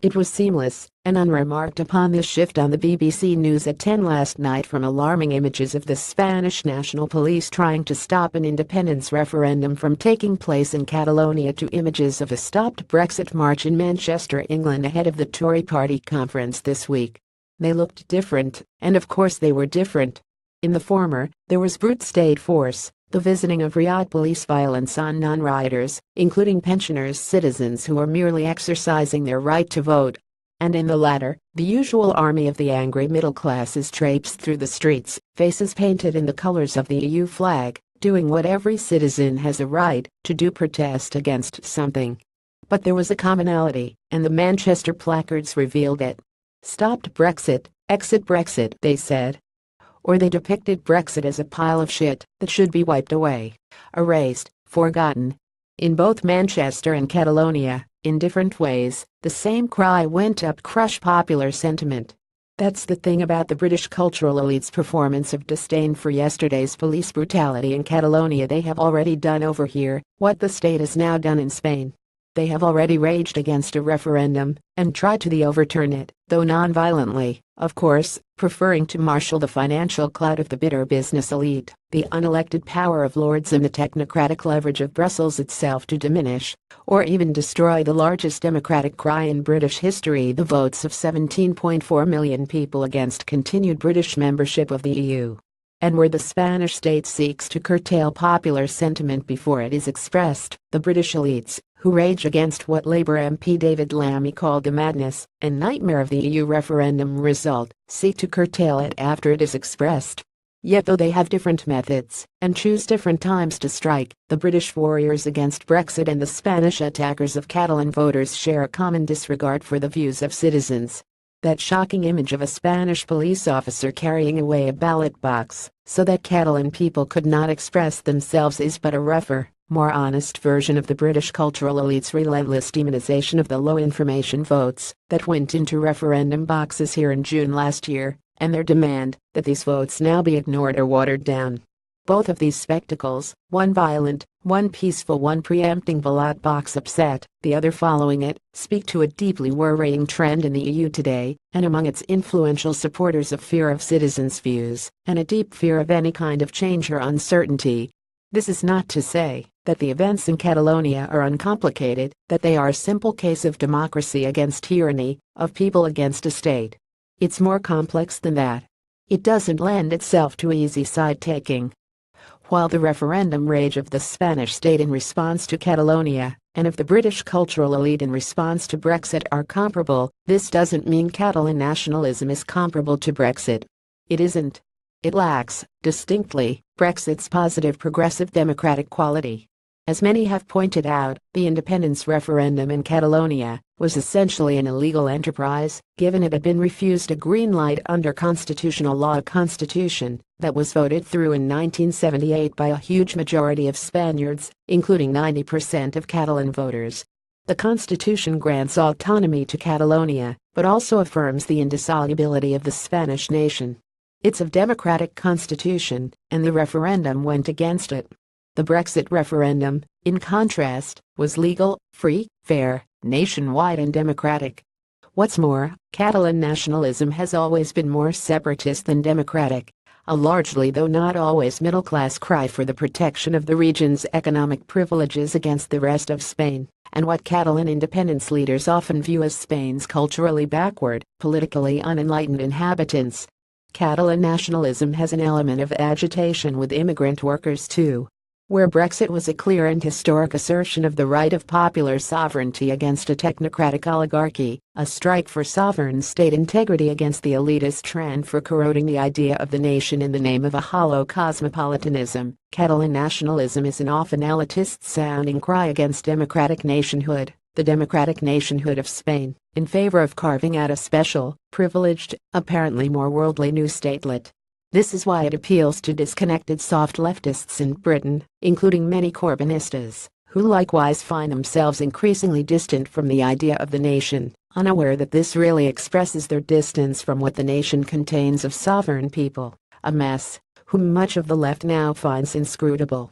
It was seamless and unremarked upon this shift on the BBC News at 10 last night, from alarming images of the Spanish National Police trying to stop an independence referendum from taking place in Catalonia to images of a stopped Brexit march in Manchester, England ahead of the Tory party conference this week. They looked different, and of course they were different. In the former, there was brute state force, the visiting of Riyadh police, violence on non-rioters, including pensioners, citizens who are merely exercising their right to vote. And in the latter, the usual army of the angry middle classes traipsed through the streets, faces painted in the colors of the EU flag, doing what every citizen has a right to do: protest against something. But there was a commonality, and the Manchester placards revealed it. Stopped Brexit, exit Brexit, they said. Or they depicted Brexit as a pile of shit that should be wiped away, erased, forgotten. In both Manchester and Catalonia, in different ways, the same cry went up: crush popular sentiment. That's the thing about the British cultural elite's performance of disdain for yesterday's police brutality in Catalonia. They have already done over here what the state has now done in Spain. They have already raged against a referendum and tried to overturn it, though non-violently, of course, preferring to marshal the financial clout of the bitter business elite, the unelected power of lords, and the technocratic leverage of Brussels itself to diminish, or even destroy, the largest democratic cry in British history: the votes of 17.4 million people against continued British membership of the EU. And where the Spanish state seeks to curtail popular sentiment before it is expressed, the British elites, who rage against what Labour MP David Lammy called the madness and nightmare of the EU referendum result, seek to curtail it after it is expressed. Yet though they have different methods and choose different times to strike, the British warriors against Brexit and the Spanish attackers of Catalan voters share a common disregard for the views of citizens. That shocking image of a Spanish police officer carrying away a ballot box so that Catalan people could not express themselves is but a rougher, more honest version of the British cultural elite's relentless demonization of the low-information votes that went into referendum boxes here in June last year, and their demand that these votes now be ignored or watered down. Both of these spectacles, one violent, one peaceful, one preempting ballot box upset, the other following it, speak to a deeply worrying trend in the EU today, and among its influential supporters, of fear of citizens' views, and a deep fear of any kind of change or uncertainty. This is not to say that the events in Catalonia are uncomplicated, that they are a simple case of democracy against tyranny, of people against a state. It's more complex than that. It doesn't lend itself to easy side-taking. While the referendum rage of the Spanish state in response to Catalonia and of the British cultural elite in response to Brexit are comparable, this doesn't mean Catalan nationalism is comparable to Brexit. It isn't. It lacks, distinctly, Brexit's positive progressive democratic quality. As many have pointed out, the independence referendum in Catalonia was essentially an illegal enterprise, given it had been refused a green light under constitutional law, a constitution that was voted through in 1978 by a huge majority of Spaniards, including 90% of Catalan voters. The constitution grants autonomy to Catalonia, but also affirms the indissolubility of the Spanish nation. It's a democratic constitution, and the referendum went against it. The Brexit referendum, in contrast, was legal, free, fair, nationwide, and democratic. What's more, Catalan nationalism has always been more separatist than democratic, a largely, though not always, middle-class cry for the protection of the region's economic privileges against the rest of Spain, and what Catalan independence leaders often view as Spain's culturally backward, politically unenlightened inhabitants. Catalan nationalism has an element of agitation with immigrant workers too. Where Brexit was a clear and historic assertion of the right of popular sovereignty against a technocratic oligarchy, a strike for sovereign state integrity against the elitist trend for corroding the idea of the nation in the name of a hollow cosmopolitanism, Catalan nationalism is an often elitist-sounding cry against democratic nationhood, the democratic nationhood of Spain, in favor of carving out a special, privileged, apparently more worldly new statelet. This is why it appeals to disconnected soft leftists in Britain, including many Corbynistas, who likewise find themselves increasingly distant from the idea of the nation, unaware that this really expresses their distance from what the nation contains of sovereign people, a mess whom much of the left now finds inscrutable.